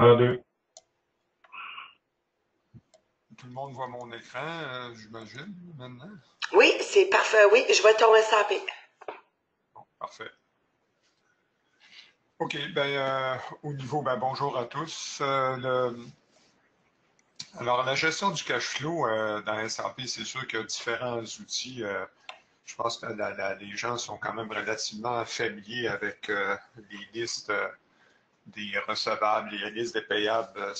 Un, deux. Tout le monde voit mon écran, j'imagine, maintenant. Oui, c'est parfait. Oui, je vois ton SAP. Bon, parfait. OK, au niveau, bonjour à tous. Alors, la gestion du cash flow dans SAP, c'est sûr qu'il y a différents outils. Je pense que les gens sont quand même relativement familiers avec les listes des recevables, les listes des payables.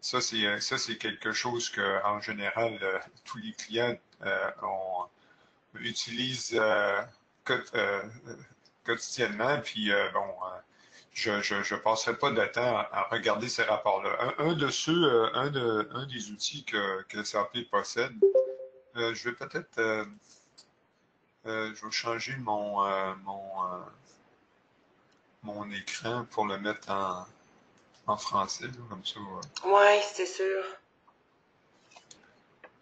Ça, c'est quelque chose que, en général, tous les clients utilisent quotidiennement. Puis, je passerai pas de temps à regarder ces rapports-là. Un de ceux, un des outils que SAP possède, je vais peut-être, je vais changer mon écran pour le mettre en français, là, comme ça. Oui, c'est sûr.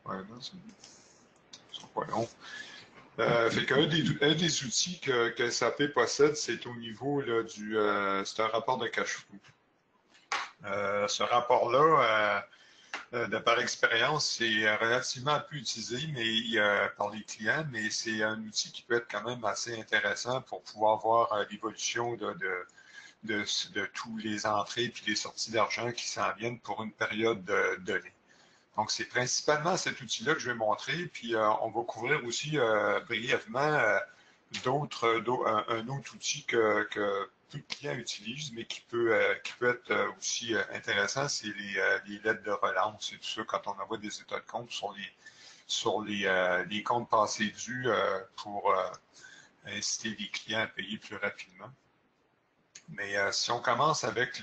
Ouais, là, c'est pas long. Fait un des outils que SAP possède, c'est au niveau là, c'est un rapport de cash flow. Ce rapport-là, de par expérience, c'est relativement peu utilisé par les clients, mais c'est un outil qui peut être quand même assez intéressant pour pouvoir voir l'évolution de tous les entrées et les sorties d'argent qui s'en viennent pour une période donnée. Donc, c'est principalement cet outil-là que je vais montrer, puis on va couvrir aussi brièvement un autre outil que peu de clients utilisent, mais qui peut être aussi intéressant, c'est les lettres de relance et tout ça, quand on envoie des états de compte sur les comptes passés dus pour inciter les clients à payer plus rapidement. Mais si on commence avec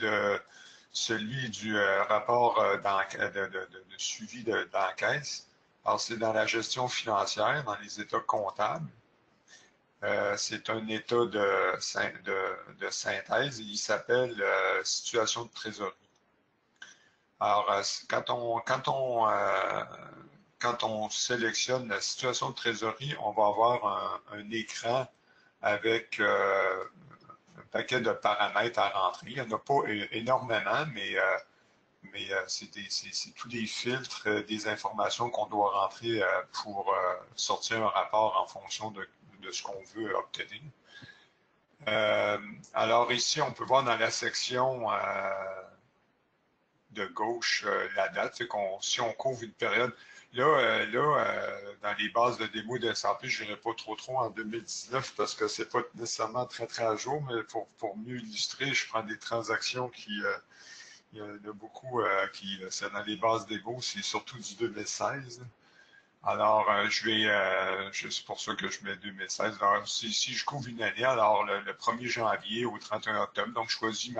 celui du rapport de suivi dans la caisse, alors c'est dans la gestion financière, dans les états comptables. C'est un état de synthèse et il s'appelle situation de trésorerie. Alors, quand on sélectionne la situation de trésorerie, on va avoir un écran avec un paquet de paramètres à rentrer. Il n'y en a pas énormément, mais c'est tous des filtres, des informations qu'on doit rentrer pour sortir un rapport en fonction de ce qu'on veut obtenir. Alors ici, on peut voir dans la section de gauche la date. Si on couvre une période, dans les bases de démo de SAP, je n'irai pas trop en 2019 parce que c'est pas nécessairement très à jour, mais pour mieux illustrer, je prends des transactions il y en a beaucoup c'est dans les bases démo, c'est surtout du 2016. Alors, c'est pour ça que je mets 2016. Alors, si je couvre une année, alors le 1er janvier au 31 octobre, donc je choisis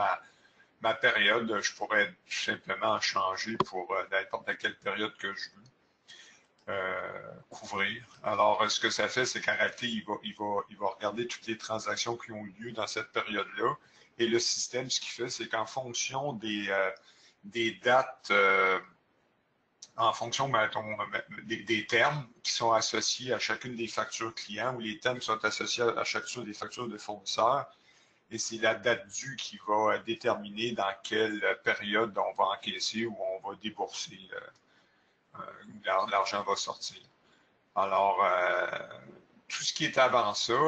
ma période, je pourrais tout simplement changer pour n'importe quelle période que je veux couvrir. Alors, ce que ça fait, c'est qu'en réalité, il va regarder toutes les transactions qui ont eu lieu dans cette période-là. Et le système, ce qu'il fait, c'est qu'en fonction des dates, en fonction des termes qui sont associés à chacune des factures clients ou les termes qui sont associés à chacune des factures de fournisseurs, et c'est la date due qui va déterminer dans quelle période on va encaisser ou on va débourser, l'argent va sortir. Alors, tout ce qui est avant ça,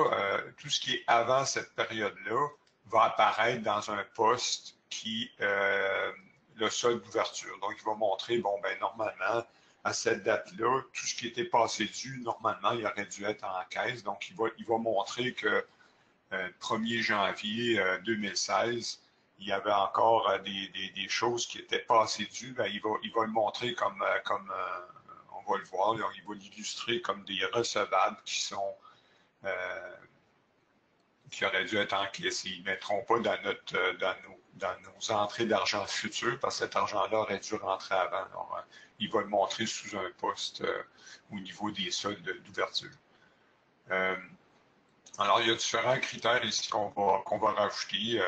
tout ce qui est avant cette période-là, va apparaître dans un poste qui le solde d'ouverture. Donc, il va montrer, normalement, à cette date-là, tout ce qui était passé dû, normalement, il aurait dû être en caisse. Donc, il va montrer que 1er janvier 2016, il y avait encore des choses qui étaient passées dues. Il va le montrer comme on va le voir, là, il va l'illustrer comme des recevables qui auraient dû être encaissés. Ils ne mettront pas dans nos entrées d'argent futur parce que cet argent-là aurait dû rentrer avant. Alors, il va le montrer sous un poste au niveau des soldes d'ouverture. Alors, il y a différents critères ici qu'on va rajouter.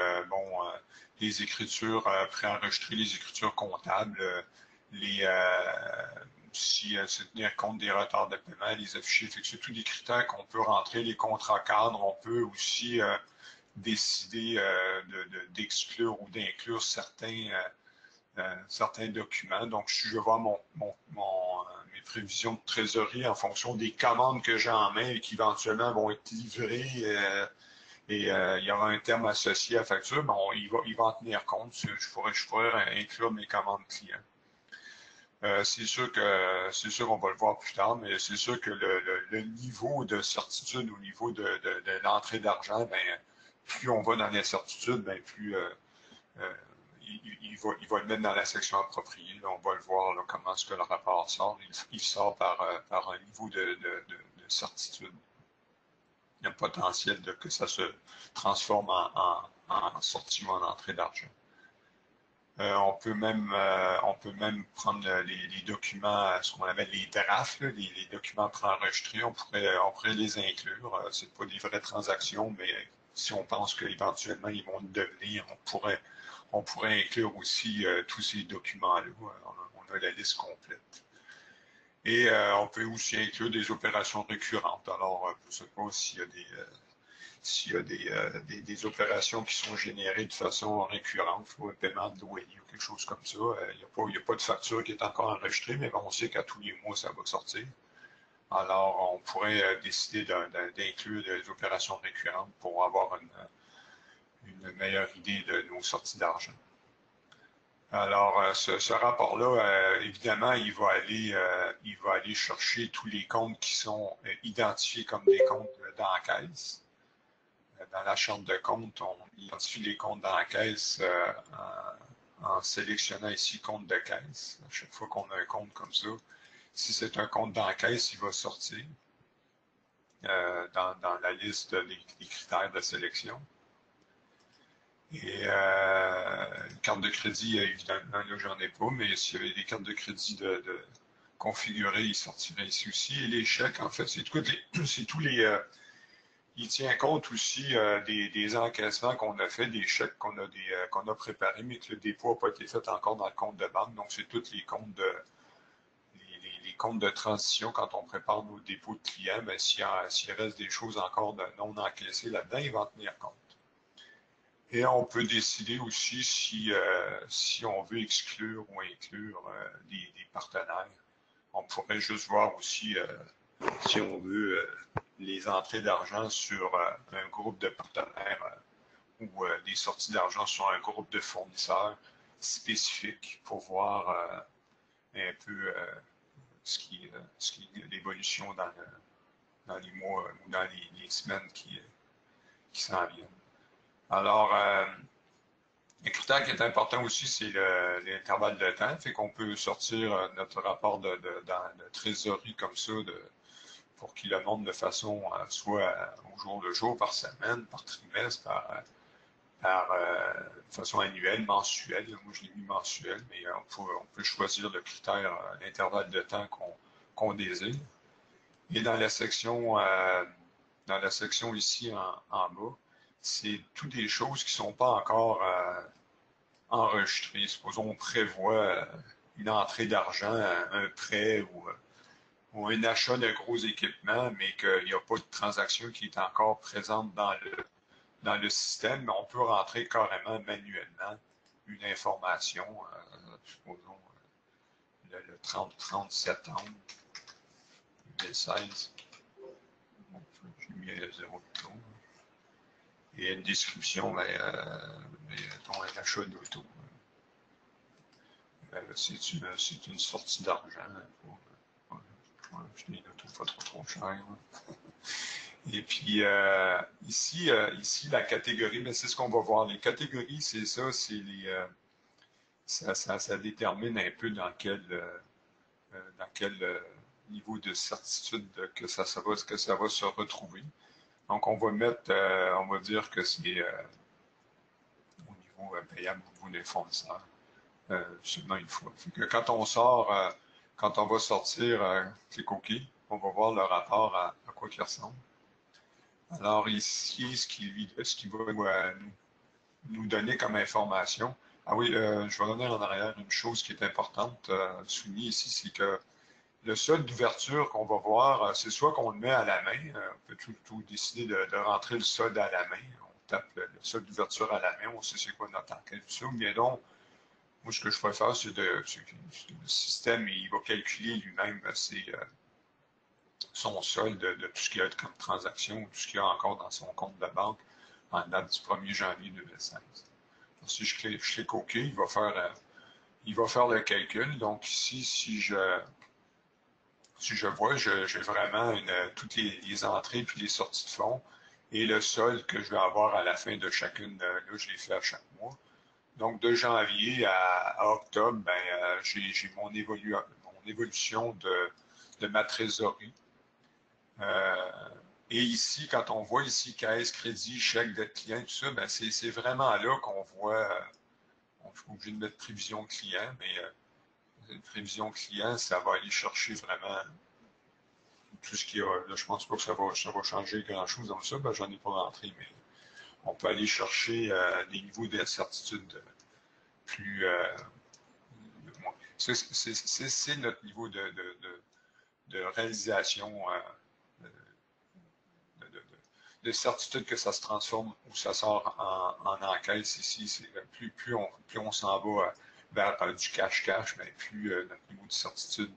Les écritures préenregistrées, les écritures comptables, si c'est tenir compte des retards de paiement, les affichés. Fait que c'est tous des critères qu'on peut rentrer. Les contrats cadres, on peut aussi décider d'exclure ou d'inclure certains documents. Donc, si je vais voir mes prévisions de trésorerie en fonction des commandes que j'ai en main et qui éventuellement vont être livrées il y aura un terme associé à la facture, bon, il va en tenir compte. Je pourrais inclure mes commandes clients. C'est sûr qu'on va le voir plus tard, mais c'est sûr que le niveau de certitude au niveau de l'entrée d'argent, ben, plus on va dans l'incertitude, ben, plus il va le mettre dans la section appropriée. Là, on va le voir là, comment est-ce que le rapport sort. Il sort par un niveau de certitude. Il y a le potentiel que ça se transforme en sortie ou en entrée d'argent. On peut même prendre les documents, ce qu'on appelle les drafts, là, les documents préenregistrés, on pourrait les inclure. C'est pas des vraies transactions, mais si on pense qu'éventuellement ils vont le devenir, on pourrait inclure aussi tous ces documents-là. On a la liste complète. Et on peut aussi inclure des opérations récurrentes. Alors, je ne sais pas s'il y a des opérations qui sont générées de façon récurrente, un paiement de loyer ou quelque chose comme ça. Il n'y a pas de facture qui est encore enregistrée, mais on sait qu'à tous les mois, ça va sortir. Alors, on pourrait décider d'inclure des opérations récurrentes pour avoir une meilleure idée de nos sorties d'argent. Alors, ce rapport-là, évidemment, il va aller chercher tous les comptes qui sont identifiés comme des comptes dans la caisse. Dans la chambre de compte, on identifie les comptes dans la caisse en sélectionnant ici compte de caisse. À chaque fois qu'on a un compte comme ça, si c'est un compte dans la caisse, il va sortir dans la liste des critères de sélection. Et une carte de crédit, évidemment, là, j'en ai pas, mais s'il y avait des cartes de crédit de configurées, ils sortiraient ici aussi. Et les chèques, en fait, c'est tous les... il tient compte aussi des encaissements qu'on a fait, des chèques qu'on a préparés, mais que le dépôt n'a pas été fait encore dans le compte de banque. Donc, c'est tous les comptes les comptes de transition quand on prépare nos dépôts de clients. Mais s'il reste des choses encore non encaissées là-dedans, il va en tenir compte. Et on peut décider aussi si on veut exclure ou inclure des partenaires. On pourrait juste voir aussi si on veut les entrées d'argent sur un groupe de partenaires ou des sorties d'argent sur un groupe de fournisseurs spécifiques pour voir un peu l'évolution dans les mois ou dans les semaines qui s'en viennent. Alors, le critère qui est important aussi, c'est l'intervalle de temps. Fait qu'on peut sortir notre rapport de trésorerie comme ça pour qu'il le montre de façon soit au jour le jour, par semaine, par trimestre, de façon annuelle, mensuelle. Moi, je l'ai mis mensuel, mais on peut choisir le critère, l'intervalle de temps qu'on désire. Et dans la section ici en bas, c'est toutes des choses qui ne sont pas encore enregistrées. Supposons on prévoit une entrée d'argent, un prêt ou un achat de gros équipements, mais qu'il n'y a pas de transaction qui est encore présente dans le système, mais on peut rentrer carrément manuellement une information, supposons le 30 septembre 2016. Bon, j'ai mis un 0 plus tôt. Et une description, mettons un achat d'auto. C'est une sortie d'argent pour acheter une auto pas trop cher. Et puis ici, la catégorie, mais c'est ce qu'on va voir. Les catégories, c'est ça, c'est ça détermine un peu dans quel niveau de certitude que ça va se retrouver. Donc on va on va dire que c'est au niveau payable au niveau des fournisseurs seulement une fois. Fait que quand on va sortir clic OK, on va voir le rapport à quoi il ressemble. Alors ici, ce qui va nous donner comme information. Ah oui, je vais revenir en arrière. Une chose qui est importante souligner ici, c'est que le solde d'ouverture qu'on va voir, c'est soit qu'on le met à la main, on peut tout décider de rentrer le solde à la main. tape le solde d'ouverture à la main, on sait c'est quoi notre enquête, tout ça. Mais donc, moi, ce que je préfère, c'est que le système, il va calculer lui-même son solde de tout ce qu'il y a comme transaction, tout ce qu'il y a encore dans son compte de banque en date du 1er janvier 2016. Donc, si je clique OK, il va faire le calcul. Donc ici, si je vois, j'ai vraiment toutes les entrées puis les sorties de fonds et le solde que je vais avoir à la fin de chacune, là, je les fais à chaque mois. Donc, de janvier à octobre, ben, j'ai mon évolution de ma trésorerie. Et ici, quand on voit ici caisse, crédit, chèque, dette client, tout ça, ben, c'est vraiment là qu'on voit, je suis obligé de mettre prévision client, mais prévision client, ça va aller chercher vraiment tout ce qu'il y a. Là, je pense pas que ça va changer grand-chose dans ça, ben, j'en ai pas rentré, mais on peut aller chercher des niveaux d'incertitude plus, c'est notre niveau de réalisation, de certitude que ça se transforme ou ça sort en encaisse ici. Plus on s'en va vers du cash-cash, mais plus notre niveau de certitude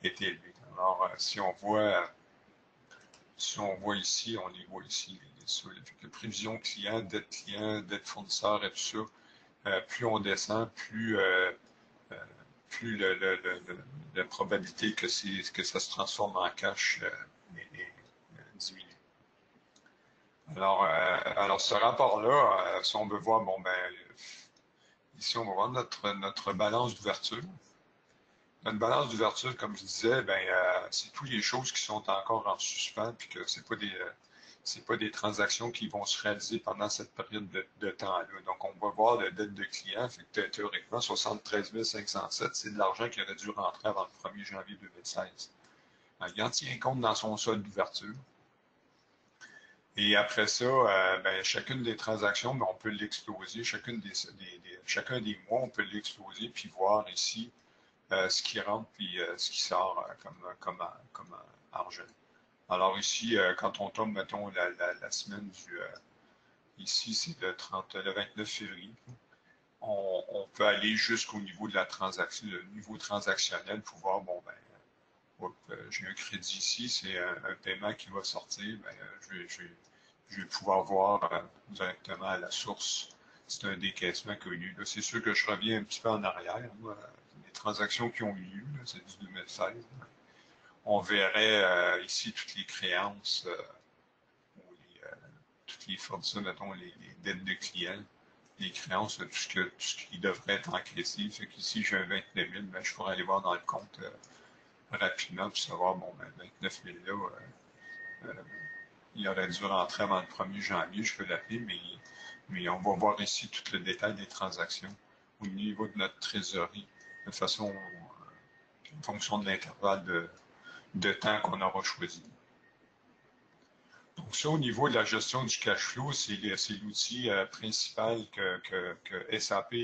est élevé. Alors, si on voit ici, on les voit ici, les prévisions client, dette fournisseur et tout ça, plus on descend, plus la probabilité que ça se transforme en cash diminue. Alors ce rapport-là, si on veut voir, bon ben, ici on va voir notre balance d'ouverture. Notre balance d'ouverture, comme je disais, ben, c'est toutes les choses qui sont encore en suspens, puis que c'est pas des transactions qui vont se réaliser pendant cette période de temps-là. Donc, on va voir la dette de client, fait que théoriquement, 73 507, c'est de l'argent qui aurait dû rentrer avant le 1er janvier 2016. Il en tient compte dans son solde d'ouverture. Et après ça, ben, chacune des transactions, ben, on peut l'exploser. Chacun des mois, on peut l'exploser, puis voir ici ce qui rentre puis ce qui sort comme argent. Alors ici, quand on tombe, mettons, la semaine ici, c'est le 29 février, on peut aller jusqu'au niveau de la transaction, le niveau transactionnel pour voir, bon, ben, j'ai un crédit ici, c'est un paiement qui va sortir, ben, je vais pouvoir voir directement à la source. C'est un décaissement qui a eu lieu. C'est sûr que je reviens un petit peu en arrière. Moi, les transactions qui ont eu lieu, c'est du 2016. On verrait ici toutes les créances, toutes les fournisseurs, mettons, les dettes de clients, les créances, tout ce qui devrait être encaissé. Fait qu'ici, j'ai un 29 000, ben, je pourrais aller voir dans le compte rapidement pour savoir, bon, ben, 29 000 là, il aurait dû rentrer avant le 1er janvier, je peux l'appeler, mais on va voir ici tout le détail des transactions au niveau de notre trésorerie, de façon, en fonction de l'intervalle de temps qu'on aura choisi. Donc ça, au niveau de la gestion du cash flow, c'est l'outil principal que SAP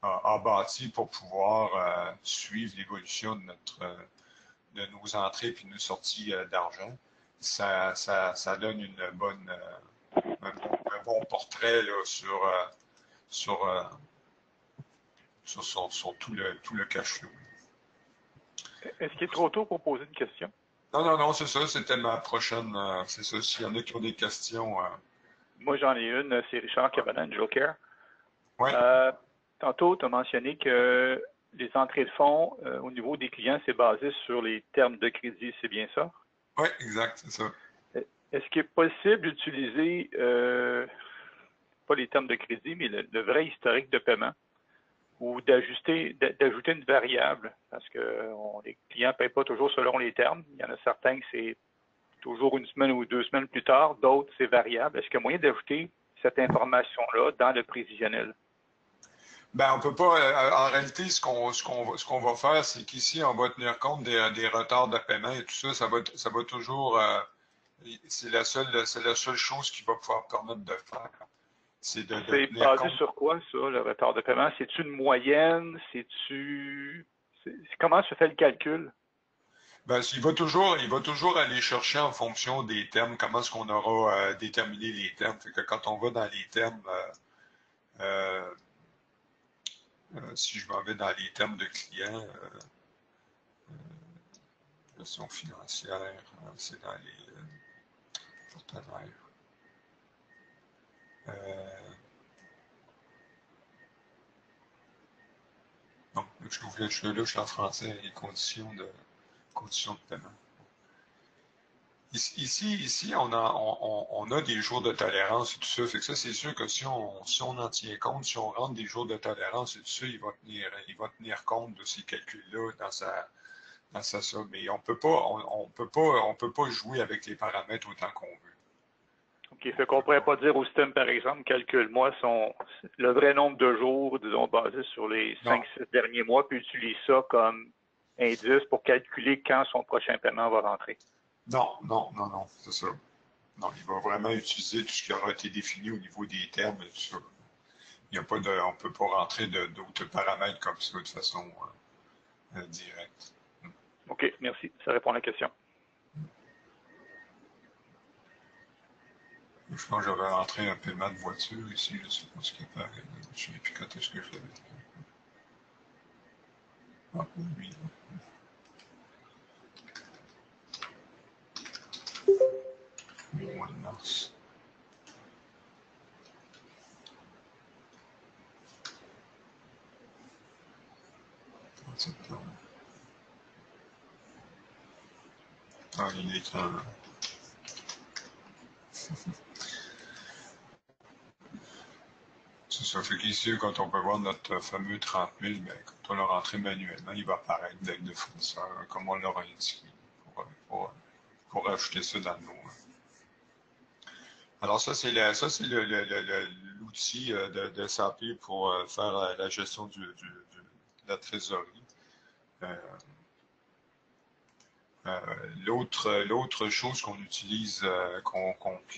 a bâti pour pouvoir suivre l'évolution de nos entrées et nos sorties d'argent. Ça donne un bon portrait là, sur tout le cash flow. Est-ce qu'il est trop tôt pour poser une question? Non, c'est ça, c'était ma prochaine. C'est ça, s'il y en a qui ont des questions. Moi, j'en ai une, c'est Richard Cabanan, Joker. Oui. Tantôt, tu as mentionné que les entrées de fonds au niveau des clients, c'est basé sur les termes de crédit, c'est bien ça? Oui, exact, c'est ça. Est-ce qu'il est possible d'utiliser, pas les termes de crédit, mais le vrai historique de paiement, ou d'ajouter une variable, parce que les clients ne payent pas toujours selon les termes. Il y en a certains que c'est toujours une semaine ou 2 semaines plus tard, d'autres c'est variable. Est-ce qu'il y a moyen d'ajouter cette information-là dans le prévisionnel? Ben, on peut pas. En réalité, ce qu'on va faire, c'est qu'ici, on va tenir compte des retards de paiement et tout ça. Ça va toujours. C'est la seule chose qui va pouvoir permettre de faire. C'est basé sur quoi, ça, le retard de paiement? C'est-tu une moyenne? Comment se fait le calcul? Ben, il va toujours aller chercher en fonction des termes, comment est-ce qu'on aura déterminé les termes. Fait que quand on va dans les termes, euh, si je m'en vais dans les termes de client, gestion financière, c'est dans les partenaires. Non, je suis en français, les conditions de paiement. Ici, on a des jours de tolérance et tout ça. Fait que ça, c'est sûr que si on en tient compte, si on rentre des jours de tolérance et tout ça, il va tenir compte de ces calculs-là dans sa somme. Mais on peut pas jouer avec les paramètres autant qu'on veut. OK, fait qu'on ne pourrait pas dire au système, par exemple, calcule-moi le vrai nombre de jours, disons, basé sur les Non, 5-6 derniers mois, puis utilise ça comme indice pour calculer quand son prochain paiement va rentrer. non, c'est ça. Non, il va vraiment utiliser tout ce qui aura été défini au niveau des termes et tout ça. Il y a pas de, on peut pas rentrer d'autres paramètres comme ça de façon directe. OK, merci. Ça répond à la question. Je pense que j'avais rentré un paiement de voiture ici, je ne sais pas ce qui est pareil. Je ne sais plus quand est-ce que je l'avais fait. Ah, oui. Le mois de mars. En septembre. Ah, il est en... C'est ça. Fait qu'ici, quand on peut voir notre fameux 30 000, ben, quand on l'a rentré manuellement, il va apparaître avec de fournisseur, comme on l'aura indiqué, pour ajouter ça dans nos... Alors ça, c'est l'outil de SAP pour faire la gestion de la trésorerie. L'autre chose qu'on utilise,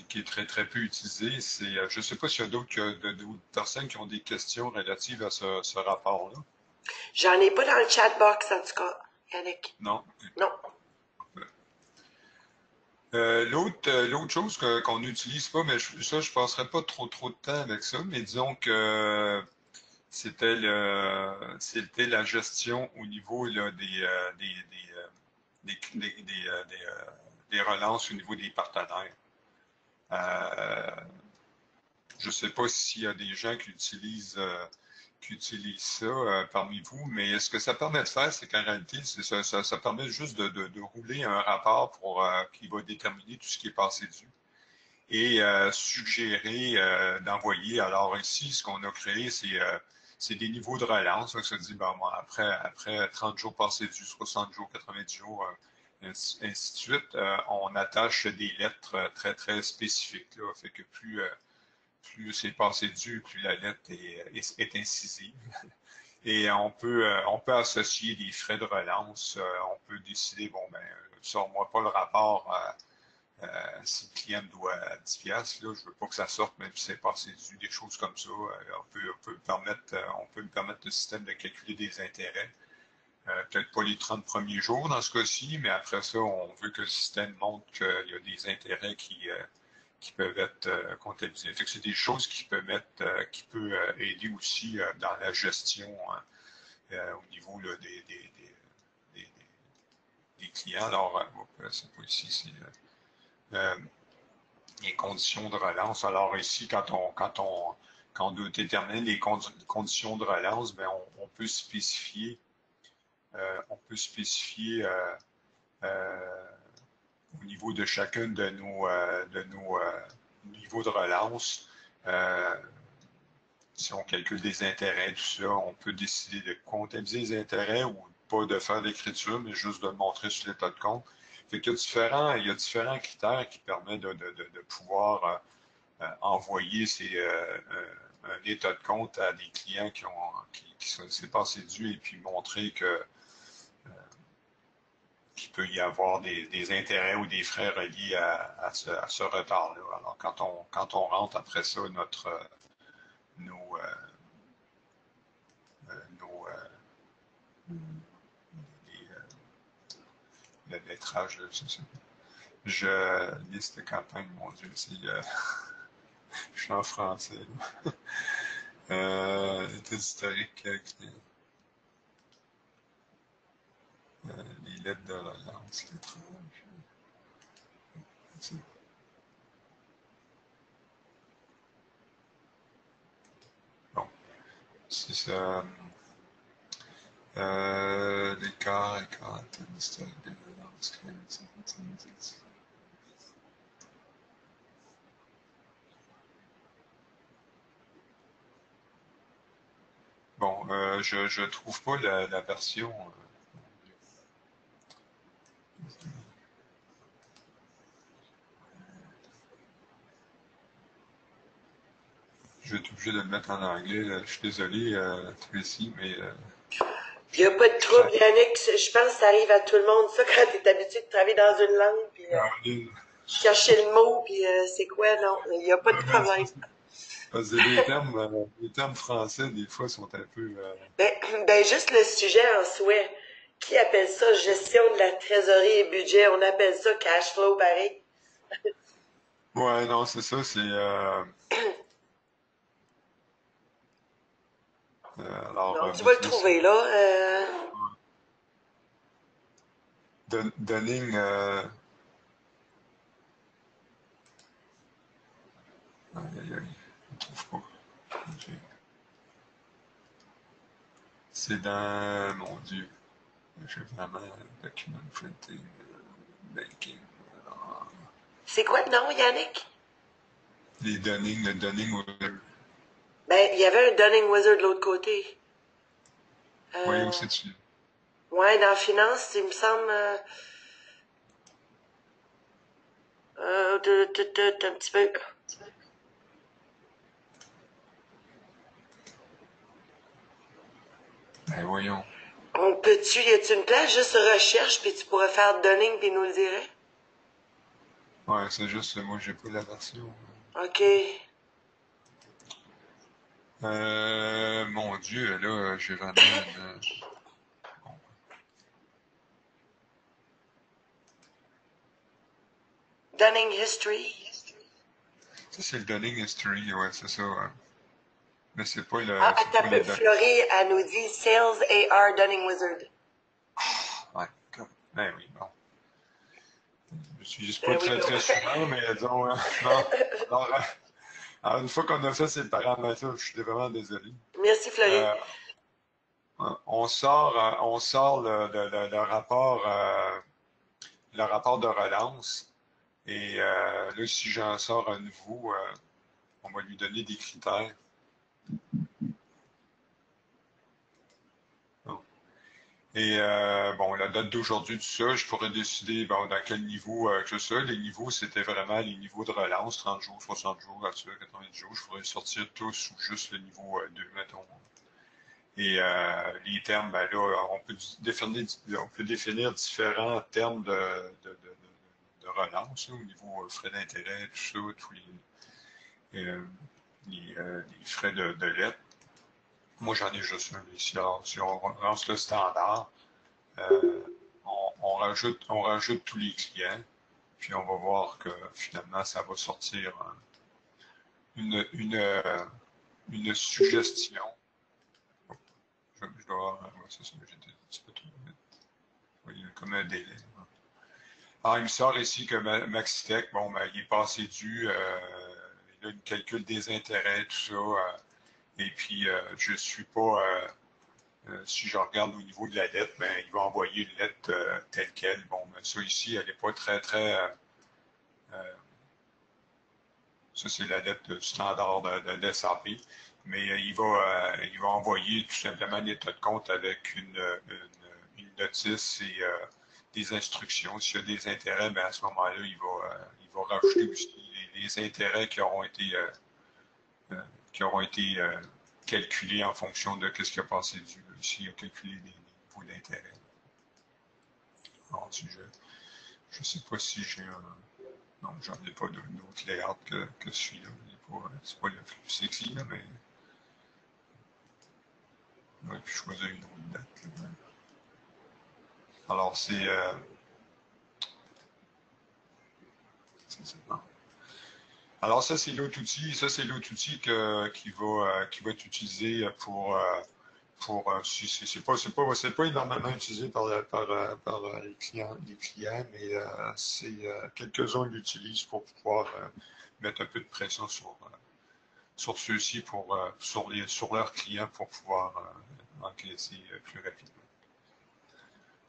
qui est très très peu utilisée, c'est, je ne sais pas s'il y a d'autres personnes qui ont des questions relatives à ce rapport-là. J'en ai pas dans le chat box, en tout cas, Yannick. Non. Non. L'autre chose qu'on n'utilise pas, mais ça, je passerai pas trop de temps avec ça, mais disons que c'était la gestion au niveau là, des relances au niveau des partenaires. Je ne sais pas s'il y a des gens qui utilisent ça parmi vous, mais ce que ça permet de faire, c'est qu'en réalité, ça permet juste de rouler un rapport qui va déterminer tout ce qui est passé dû et suggérer d'envoyer. Alors ici, ce qu'on a créé, c'est des niveaux de relance. Ça se dit, ben, bon, après 30 jours passés dû, 60 jours, 90 jours, ainsi de suite, on attache des lettres très, très spécifiques. Là. Fait que plus c'est passé dû, plus la lettre est incisive. Et on peut associer des frais de relance. On peut décider, bon, ben, sors-moi pas le rapport si le client me doit 10 piastres, là, je veux pas que ça sorte même si c'est passé dû, des choses comme ça. On peut me permettre le système de calculer des intérêts. Peut-être pas les 30 premiers jours dans ce cas-ci, mais après ça, on veut que le système montre qu'il y a des intérêts qui peuvent être comptabilisés. Fait que c'est des choses qui peuvent aider aussi dans la gestion au niveau là, des clients. Alors, c'est pas ici, c'est les conditions de relance. Alors ici, quand on doit déterminer les conditions de relance, ben on peut spécifier, au niveau de chacun de nos niveaux de relance. Si on calcule des intérêts, tout ça, on peut décider de comptabiliser les intérêts ou pas de faire l'écriture, mais juste de le montrer sur l'état de compte. Fait qu'il y a différents critères qui permettent de pouvoir envoyer un état de compte à des clients qui s'est passé dû et puis montrer qu'il peut y avoir des intérêts ou des frais reliés à ce retard-là. Alors, quand on rentre après ça, nos, nos les, le lettrage, c'est ça. Je liste de campagne, mon Dieu, je suis en français. Études historiques, les lettres de relance, lettrage. Bon, c'est ça. L'écart, études historiques de relance, bon, je trouve pas la version. Je vais être obligé de le mettre en anglais. Je suis désolé, Tracy, mais Il n'y a pas de trouble, Yannick. Je pense que ça arrive à tout le monde, ça, quand tu es habitué de travailler dans une langue, puis chercher le mot, puis c'est quoi, non. Il n'y a pas de problème. Parce que les termes français, des fois, sont un peu... Ben, juste le sujet en soi. Qui appelle ça gestion de la trésorerie et budget? On appelle ça cash flow, pareil. Ouais, non, c'est ça, c'est... alors, Non, tu vas le trouver, là. Dunning... Aïe, aïe, aïe, je ne trouve pas. C'est dans... Mon Dieu. J'ai vraiment... Document printing, banking... C'est quoi le nom, Yannick? Le Dunning... Ben, il y avait un Dunning Wizard de l'autre côté. Oui, où c'est-tu? Ouais, dans finance, il me semble... un petit peu... Ben voyons. On peut-tu, y a-tu une place juste recherche, puis tu pourrais faire Dunning, puis nous le dirais? Ouais, c'est juste, moi, j'ai pas la version. OK. Mon Dieu, là, j'ai vraiment une... Dunning History. Ça, c'est le Dunning History, ouais, c'est ça. Ouais. Mais c'est pas le... Ah, c'est pas attends, le Florie, elle nous dit Sales AR Dunning Wizard. Ouais, ben oui, bon. Je suis juste Ben pas oui, très, ben très oui. souvent, mais disons... non. Alors, une fois qu'on a fait ces paramètres-là, je suis vraiment désolé. Merci, Florie. On sort le rapport de relance. Et là, si j'en sors un nouveau, on va lui donner des critères. Bon. Et bon, la date d'aujourd'hui, tout ça, je pourrais décider bon, dans quel niveau que ça. Les niveaux, c'était vraiment les niveaux de relance, 30 jours, 60 jours, 90 jours. Je pourrais sortir tous ou juste le niveau 2, mettons. Et les termes, ben là, on peut définir différents termes de relance là, au niveau frais d'intérêt, tout ça, tous les frais de lettres. Moi, j'en ai juste un ici. Alors, si on lance le standard, on rajoute tous les clients, puis on va voir que finalement, ça va sortir une suggestion. Je dois avoir, ouais, c'est ça, j'étais un petit peu trop vite. Oui, il y a comme un délai. Alors, il me sort ici que Maxitech, bon, ben, il est passé dû, il a une calcul des intérêts, tout ça, et puis je suis pas, si je regarde au niveau de la lettre, ben, il va envoyer une lettre telle quelle. Bon, ben, ça ici, elle n'est pas très, très, ça c'est la lettre standard de SAP, mais il va envoyer tout simplement l'état de compte avec une notice et des instructions. S'il y a des intérêts, ben à ce moment-là, il va rajouter aussi les intérêts qui auront été calculés en fonction de ce qui a passé dû. Ici, il a calculé les niveaux d'intérêt. Alors, si je ne sais pas si j'ai un... Non, j'en ai pas d'autre layout que celui-là. C'est pas le plus sexy, là, mais... Ouais, puis choisir une autre date. Là. Alors, c'est Alors ça, c'est l'autre outil. Ça, c'est l'autre outil qui va être utilisé pour c'est pas énormément utilisé par les clients, mais quelques-uns l'utilisent pour pouvoir mettre un peu de pression sur ceux-ci sur leurs clients pour pouvoir encaisser plus rapidement.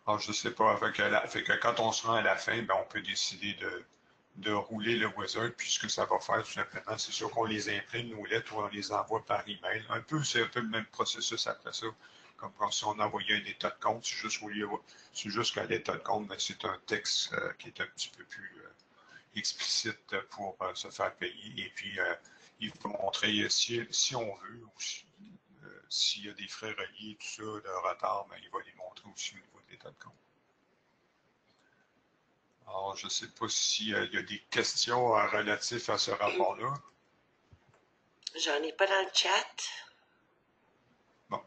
Alors, je sais pas, fait que quand on se rend à la fin, ben, on peut décider de rouler le wizard, puis ce que ça va faire, tout simplement, c'est sûr qu'on les imprime, nos lettres, ou on les envoie par email. C'est un peu le même processus après ça, comme quand si on envoyait un état de compte, c'est juste qu'un état de compte, ben, c'est un texte qui est un petit peu plus explicite pour se faire payer, et puis il faut montrer si on veut, ou s'il y a des frais reliés, tout ça, de retard, ben, il va les montrer aussi au niveau de l'état de compte. Alors, je ne sais pas s'il y a des questions relatives à ce rapport-là. J'en ai pas dans le chat. Bon.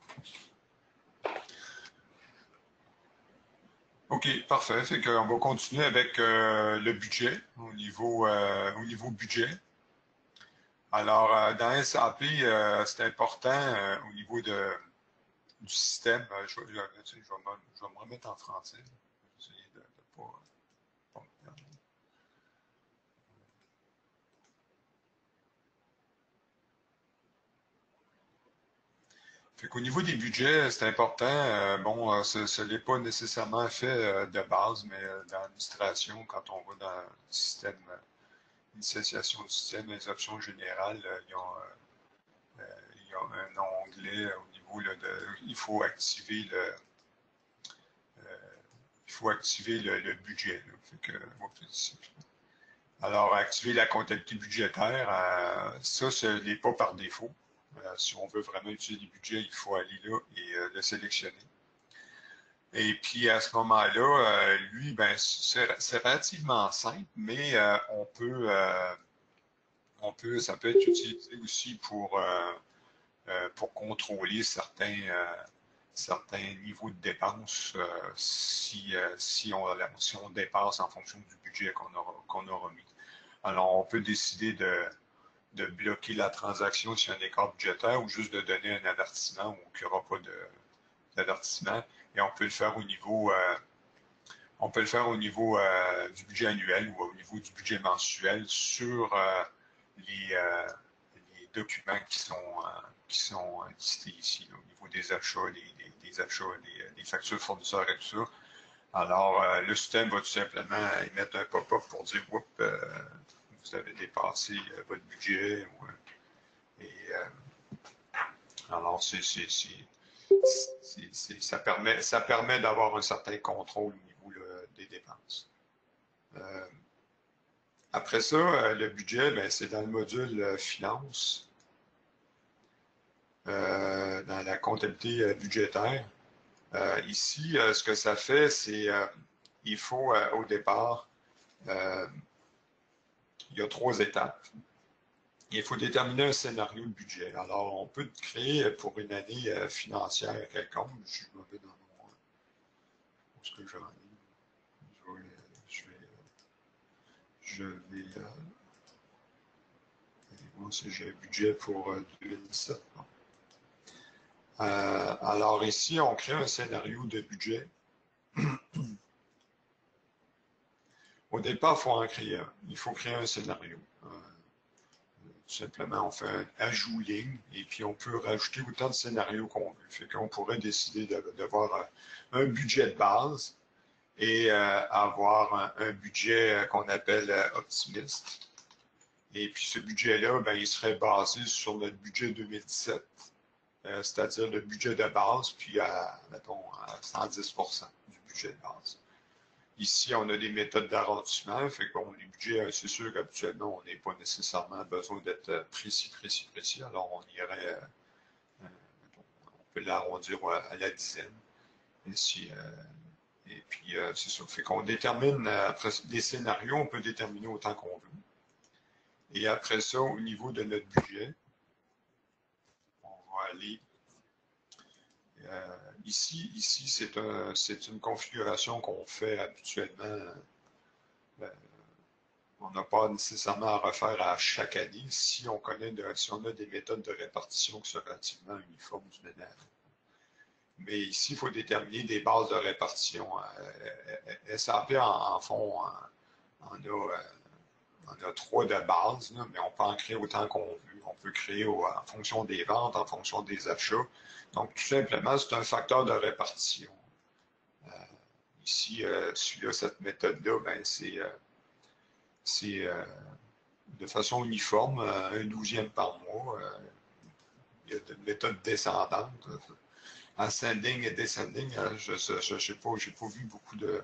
OK, parfait. Fait qu'on va continuer avec le budget, au niveau budget. Alors, dans SAP, c'est important au niveau du système. Je vais me remettre en français. Je vais essayer de pas... Fait qu'au niveau des budgets, c'est important. Ce n'est pas nécessairement fait de base, mais dans l'administration, quand on va dans le système, l'initiation du système, les options générales, il y a un onglet au niveau là, il faut activer le budget. Là. Fait que, alors, activer la comptabilité budgétaire, ça, ce n'est pas par défaut. Si on veut vraiment utiliser les budgets, il faut aller là et le sélectionner. Et puis à ce moment-là, lui, ben, c'est relativement simple, mais ça peut être utilisé aussi pour contrôler certains niveaux de dépenses si on dépasse en fonction du budget qu'on aura mis. Alors, on peut décider de bloquer la transaction s'il y a un écart budgétaire ou juste de donner un avertissement ou qu'il n'y aura pas d'avertissement. Et on peut le faire au niveau du budget annuel ou au niveau du budget mensuel sur les documents qui sont listés ici, là, au niveau des achats, des achats, des factures fournisseurs et tout ça. Alors, le système va tout simplement émettre un pop-up pour dire « Oups, vous avez dépassé votre budget. » Alors, ça permet d'avoir un certain contrôle au niveau des dépenses. Après ça, le budget, ben, c'est dans le module finance, dans la comptabilité budgétaire. Ici, ce que ça fait, c'est il faut au départ, il y a 3 étapes. Il faut déterminer un scénario de budget. Alors, on peut créer pour une année financière quelconque. Je vais dans mon... ce que j'en ai. Je vais voir si j'ai un budget pour 2017. Alors ici, on crée un scénario de budget. Au départ, il faut en créer un. Il faut créer un scénario. Tout simplement, on fait un ajout ligne et puis on peut rajouter autant de scénarios qu'on veut. Fait qu'on pourrait décider d'avoir un budget de base et avoir un budget qu'on appelle optimiste. Et puis ce budget-là, ben, il serait basé sur notre budget 2017, c'est-à-dire le budget de base, puis mettons, à 110% du budget de base. Ici, on a des méthodes d'arrondissement, fait que bon, les budgets, c'est sûr qu'habituellement, on n'a pas nécessairement besoin d'être précis, alors on irait, on peut l'arrondir à la dizaine. Et puis, c'est ça, fait qu'on détermine, après des scénarios, on peut déterminer autant qu'on veut. Et après ça, au niveau de notre budget, on va aller ici, c'est une configuration qu'on fait habituellement. On n'a pas nécessairement à refaire à chaque année si on si on a des méthodes de répartition qui sont relativement uniformes du ménage. Mais ici, il faut déterminer des bases de répartition. SAP, en fond, on a 3 de base, là, mais on peut en créer autant qu'on veut. On peut créer en fonction des ventes, en fonction des achats. Donc, tout simplement, c'est un facteur de répartition. Ici, celui-là, cette méthode-là, ben, c'est de façon uniforme, un 12e par mois. Il y a une méthode descendante. Ascending et descending, je n'ai pas vu beaucoup de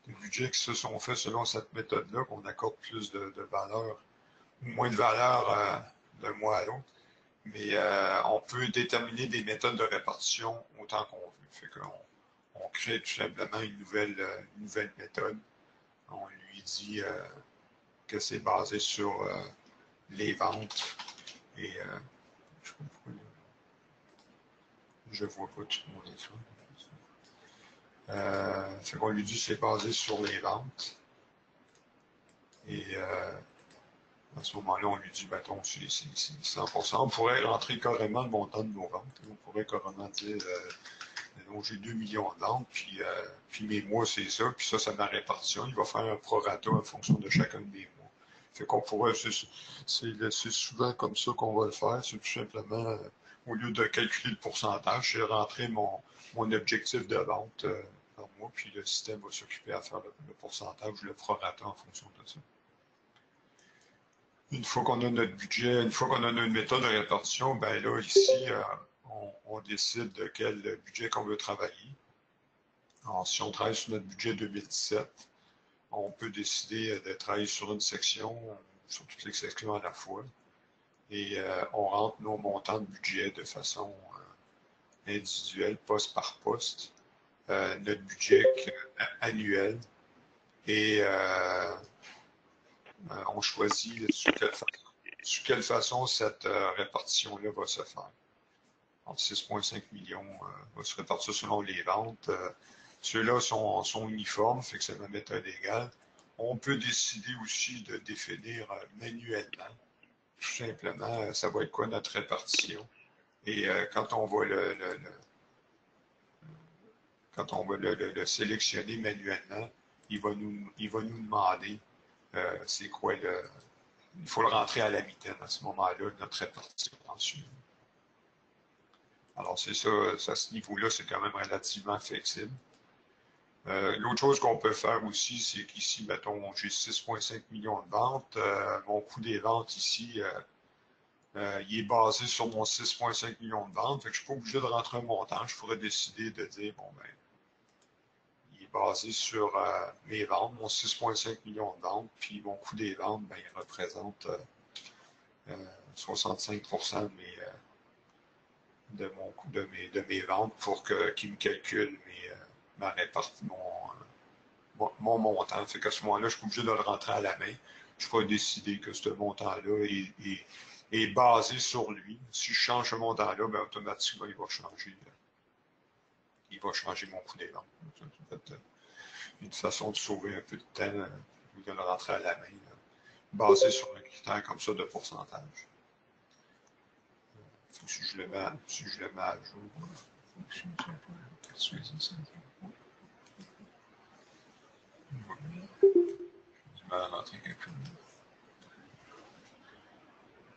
budgets qui se sont faits selon cette méthode-là, qu'on accorde plus de valeur ou moins de valeur d'un mois à l'autre. Mais on peut déterminer des méthodes de répartition autant qu'on veut. Fait qu'on crée tout simplement une nouvelle méthode. On lui dit que c'est basé sur les ventes. Et je vois pas tout mon écran. Fait qu'on lui dit que c'est basé sur les ventes. Et à ce moment-là, on lui dit, mettons, c'est 100%. On pourrait rentrer carrément le montant de nos ventes. On pourrait carrément dire, donc j'ai 2 millions de ventes, puis mes mois, c'est ça, puis ça, c'est ma répartition. Il va faire un prorata en fonction de chacun des mois. Fait qu'on pourrait, c'est souvent comme ça qu'on va le faire. C'est tout simplement, au lieu de calculer le pourcentage, c'est rentrer mon objectif de vente par mois, puis le système va s'occuper à faire le pourcentage, le prorata en fonction de ça. Une fois qu'on a notre budget, une fois qu'on a notre méthode de répartition, ben là, ici, on décide de quel budget qu'on veut travailler. Alors, si on travaille sur notre budget 2017, on peut décider de travailler sur une section, sur toutes les sections à la fois. Et on rentre nos montants de budget de façon individuelle, poste par poste. Notre budget annuel. Et on choisit sur quelle façon cette répartition-là va se faire. Alors, 6,5 millions va se répartir selon les ventes. Ceux-là sont uniformes, fait que c'est ma méthode égale. On peut décider aussi de définir manuellement. Tout simplement, ça va être quoi notre répartition. Et quand on va le sélectionner manuellement, il va nous demander c'est quoi il faut le rentrer à la mitaine à ce moment-là, notre répartition ensuite. Alors, c'est ça, à ce niveau-là, c'est quand même relativement flexible. L'autre chose qu'on peut faire aussi, c'est qu'ici, mettons, j'ai 6,5 millions de ventes. Mon coût des ventes ici, il est basé sur mon 6,5 millions de ventes. Fait que je ne suis pas obligé de rentrer un montant. Je pourrais décider de dire, bon, ben, il est basé sur mes ventes, mon 6,5 millions de ventes, puis mon coût des ventes, ben, il représente 65% de mes ventes pour qu'il me calcule mon montant. Fait qu'à ce moment-là, je suis obligé de le rentrer à la main. Je peux décider que ce montant-là est basé sur lui. Si je change ce montant-là, ben, automatiquement, il va changer mon coût des ventes. C'est une façon de sauver un peu de temps, de le rentrer à la main, basé sur un critère comme ça de pourcentage. Si je le mets à jour,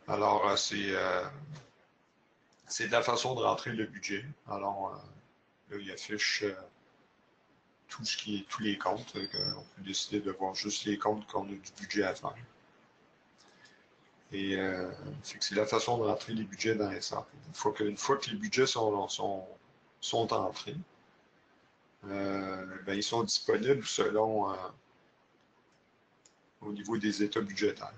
alors, c'est de la façon de rentrer le budget. Alors, là, il affiche tous les comptes. On peut décider de voir juste les comptes qu'on a du budget à faire. Et c'est la façon de rentrer les budgets dans SAP. Une fois que les budgets sont entrés, ben, ils sont disponibles selon au niveau des états budgétaires.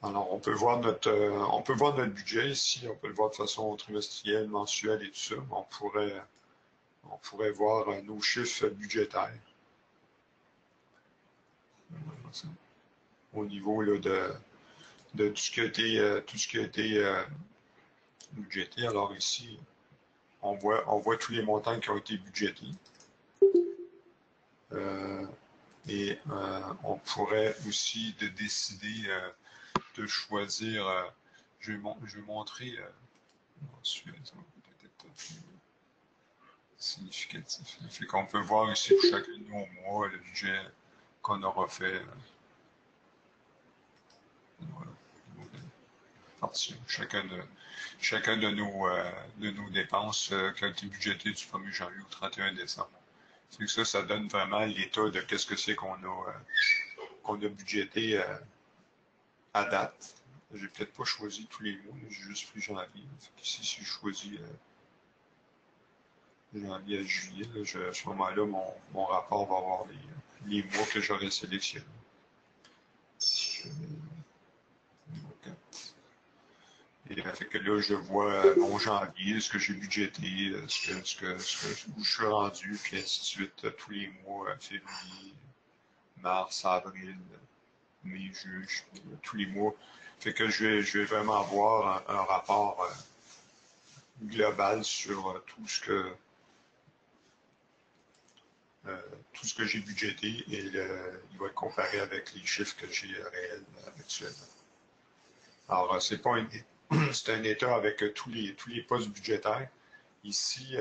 Alors, on peut voir notre budget ici, on peut le voir de façon trimestrielle, mensuelle et tout ça. On pourrait voir nos chiffres budgétaires. Au niveau là, de tout ce qui a été budgété. Alors ici, on voit tous les montants qui ont été budgétés. Et on pourrait aussi décider de choisir, je vais montrer ensuite, ça va peut-être être plus significatif. Fait qu'on peut voir ici pour chacun de nos mois le budget qu'on aura fait. Voilà. Chacun de nos dépenses qui a été budgété du 1er janvier au 31 décembre. C'est que ça donne vraiment l'état de qu'est-ce que c'est qu'on a budgété à date. J'ai peut-être pas choisi tous les mois, j'ai juste pris janvier. Ici, si je choisis janvier à juillet, à ce moment-là, mon rapport va avoir les mois que j'aurais sélectionnés. Et fait que là, je vois mon janvier, ce que j'ai budgété, où je suis rendu, puis ainsi de suite, tous les mois, février, mars, avril, mai, juin, tous les mois. Fait que je vais vraiment avoir un rapport global sur tout ce que j'ai budgété et il va être comparé avec les chiffres que j'ai réels actuellement. Alors, c'est pas c'est un état avec tous les postes budgétaires. Ici,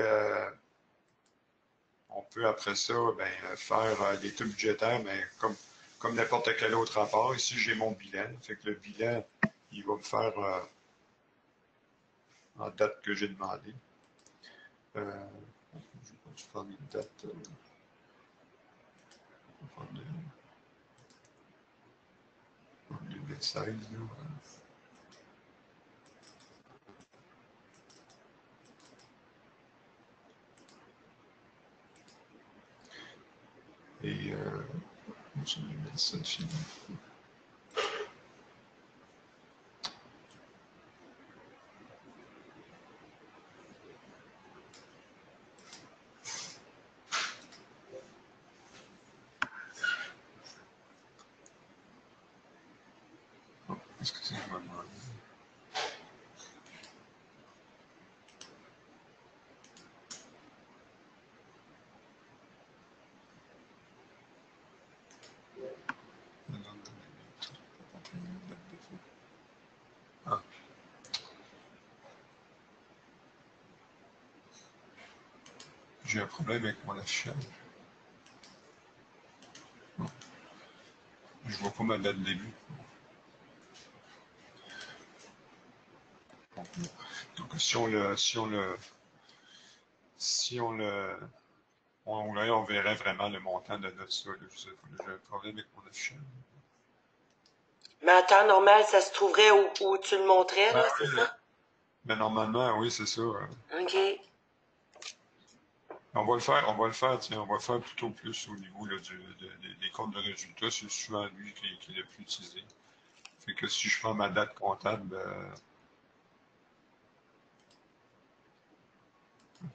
on peut après ça faire l'état budgétaire, mais comme n'importe quel autre rapport. Ici, j'ai mon bilan. Fait que le bilan, il va me faire en date que j'ai demandé. Je vais prendre une date. Je vais prendre 2016. Là. Et je vais mettre ça fini. Qu'est-ce que c'est que je me demande? Ah. J'ai un problème avec mon affichage. Je vois pas ma date de début. Donc on verrait vraiment le montant de notre sol. Je sais pas, j'ai un problème avec mon affichage. Mais en temps normal, ça se trouverait où tu le montrais, là, c'est ça? Mais normalement, oui, c'est ça. OK. On va le faire plutôt plus au niveau là, des comptes de résultats. C'est souvent lui qui est le plus utilisé. Fait que si je prends ma date comptable,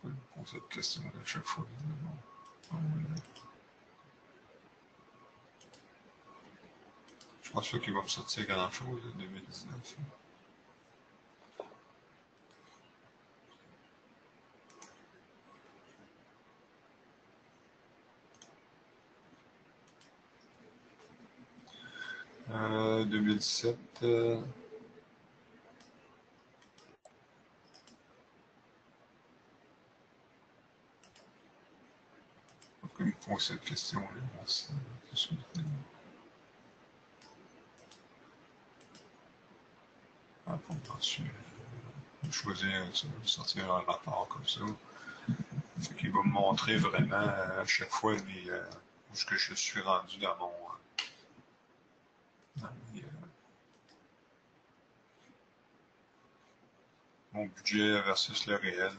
on pose cette question à chaque fois. Je pense pas qu'il va me sortir grand-chose de 2019. Euh, 2017. Pourquoi il me pose cette question-là? Ah, pour ensuite choisir, sortir un rapport comme ça. Fait qu'il va me montrer vraiment à chaque fois où est-ce que je suis rendu dans mon budget versus le réel.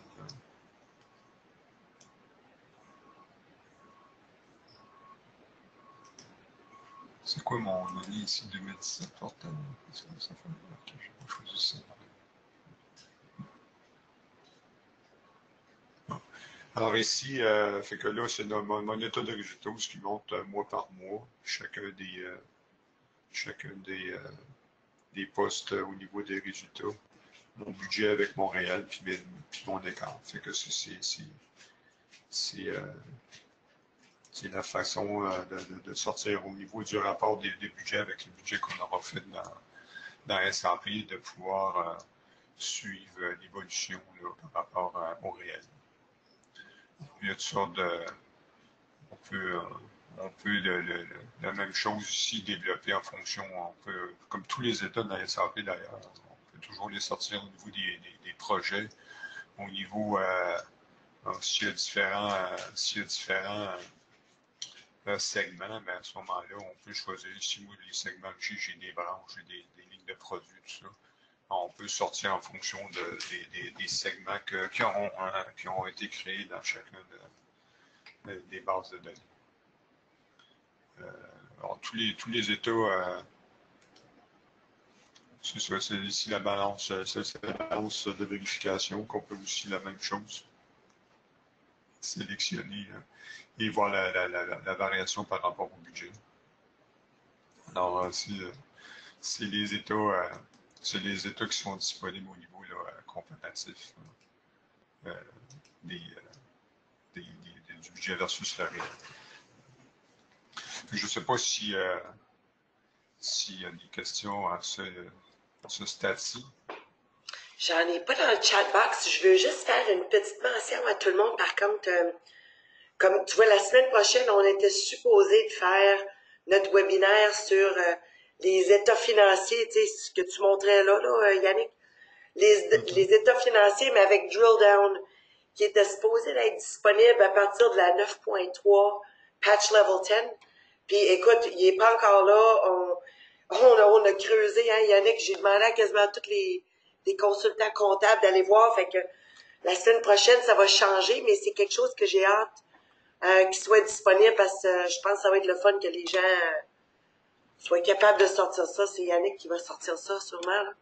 C'est quoi mon année ici, 2017 portable? Qu'est-ce que ça fait? Ok, je vais pas choisir ça. Alors ici, fait que là, c'est mon état de résultat, ce qui monte mois par mois, chacun des postes au niveau des résultats, mon budget avec mon réel, puis mon écart. Fait que c'est C'est la façon de sortir au niveau du rapport des budgets avec le budget qu'on aura fait dans SAP, de pouvoir suivre l'évolution par rapport au réel. Il y a toutes sortes de... On peut la même chose ici développer en fonction, comme tous les États de la SAP d'ailleurs, on peut toujours les sortir au niveau des projets, au niveau s'il y a différents segments, ben à ce moment-là, on peut choisir ici, moi, les segments que j'ai des branches, j'ai des lignes de produits, tout ça. On peut sortir en fonction des segments qui ont été créés dans chacun des bases de données. Alors, tous les États, c'est ça, c'est ici la balance, c'est la balance de vérification qu'on peut aussi la même chose. Sélectionner et voir la variation par rapport au budget. Alors, c'est les États qui sont disponibles au niveau comparatif du budget versus le réel. Je ne sais pas s'il y a des questions à ce stade-ci. J'en ai pas dans le chat box. Je veux juste faire une petite mention à tout le monde. Par contre, comme tu vois, la semaine prochaine, on était supposé de faire notre webinaire sur les états financiers, tu sais, ce que tu montrais là, Yannick. Les états financiers, mais avec drill down, qui était supposé d'être disponible à partir de la 9.3 patch level 10. Puis écoute, il est pas encore là. On a creusé, hein, Yannick. J'ai demandé à quasiment tous les consultants comptables d'aller voir. Fait que la semaine prochaine, ça va changer, mais c'est quelque chose que j'ai hâte qu'il soit disponible parce que je pense que ça va être le fun que les gens soient capables de sortir ça. C'est Yannick qui va sortir ça, sûrement. Là.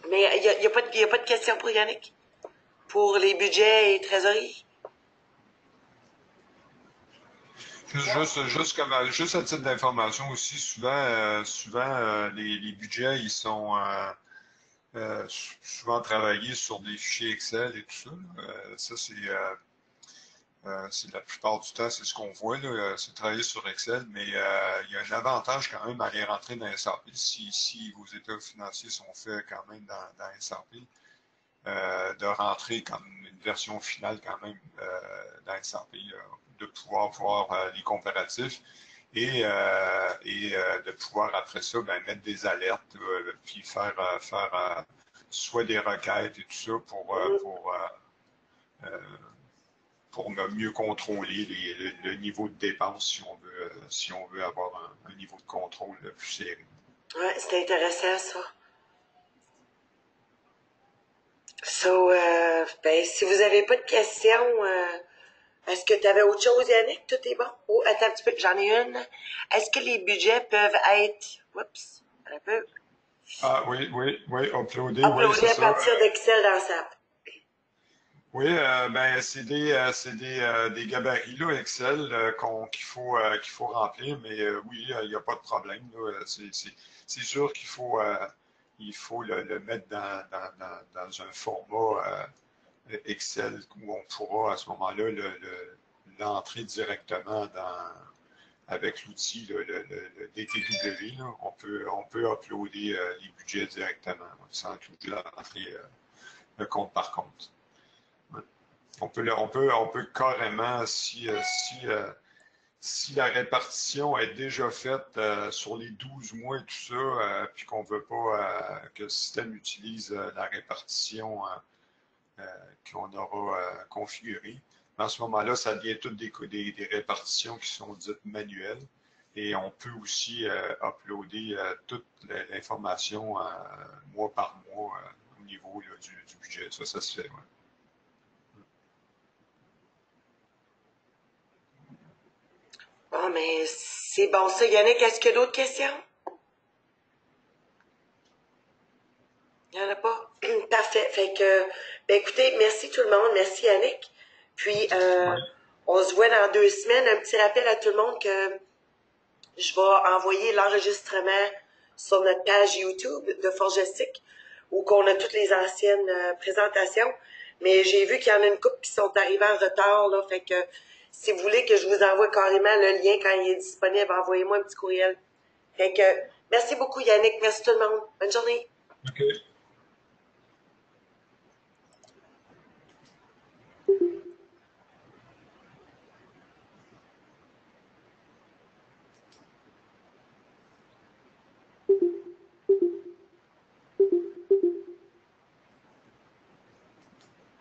Mais il y a pas de question pour Yannick? Pour les budgets et trésorerie? Juste à titre d'information aussi, souvent les budgets, ils sont souvent travaillés sur des fichiers Excel et tout ça. Ça, c'est la plupart du temps, c'est ce qu'on voit, c'est travailler sur Excel, mais il y a un avantage quand même à les rentrer dans SAP. Si vos états financiers sont faits quand même dans SAP, de rentrer comme une version finale quand même dans SAP, de pouvoir voir les comparatifs et de pouvoir après ça mettre des alertes puis faire soit des requêtes et tout ça pour mieux contrôler le niveau de dépense si on veut avoir un niveau de contrôle plus serré. Ouais, c'est intéressant ça. So, si vous n'avez pas de questions, est-ce que tu avais autre chose, Yannick? Tout est bon? Oh, attends un petit peu, j'en ai une. Est-ce que les budgets peuvent être... Oups, un peu. Ah oui, uploader, oui, c'est ça. À partir d'Excel dans SAP. Oui, c'est des gabarits là, Excel qu'il faut remplir, mais oui, il n'y a pas de problème. C'est sûr qu'il faut le mettre dans un format Excel où on pourra à ce moment-là l'entrer directement avec l'outil le DTW. Là, on peut uploader les budgets directement sans l'entrée le compte par compte. On peut carrément, si la répartition est déjà faite sur les 12 mois et tout ça, puis qu'on ne veut pas que le système utilise la répartition qu'on aura configurée, à ce moment-là, ça devient toutes des répartitions qui sont dites manuelles. Et on peut aussi uploader toute l'information mois par mois au niveau là, du budget. Ça se fait. Ouais. Bon, mais c'est bon ça. Yannick, est-ce qu'il y a d'autres questions? Il n'y en a pas? Parfait. Fait que, écoutez, merci tout le monde. Merci Yannick. Puis, on se voit dans 2 semaines. Un petit rappel à tout le monde que je vais envoyer l'enregistrement sur notre page YouTube de Forgestic où qu'on a toutes les anciennes présentations. Mais j'ai vu qu'il y en a une couple qui sont arrivées en retard, là. Fait que Si vous voulez que je vous envoie carrément le lien quand il est disponible, envoyez-moi un petit courriel. Fait que, merci beaucoup Yannick, merci tout le monde. Bonne journée. OK.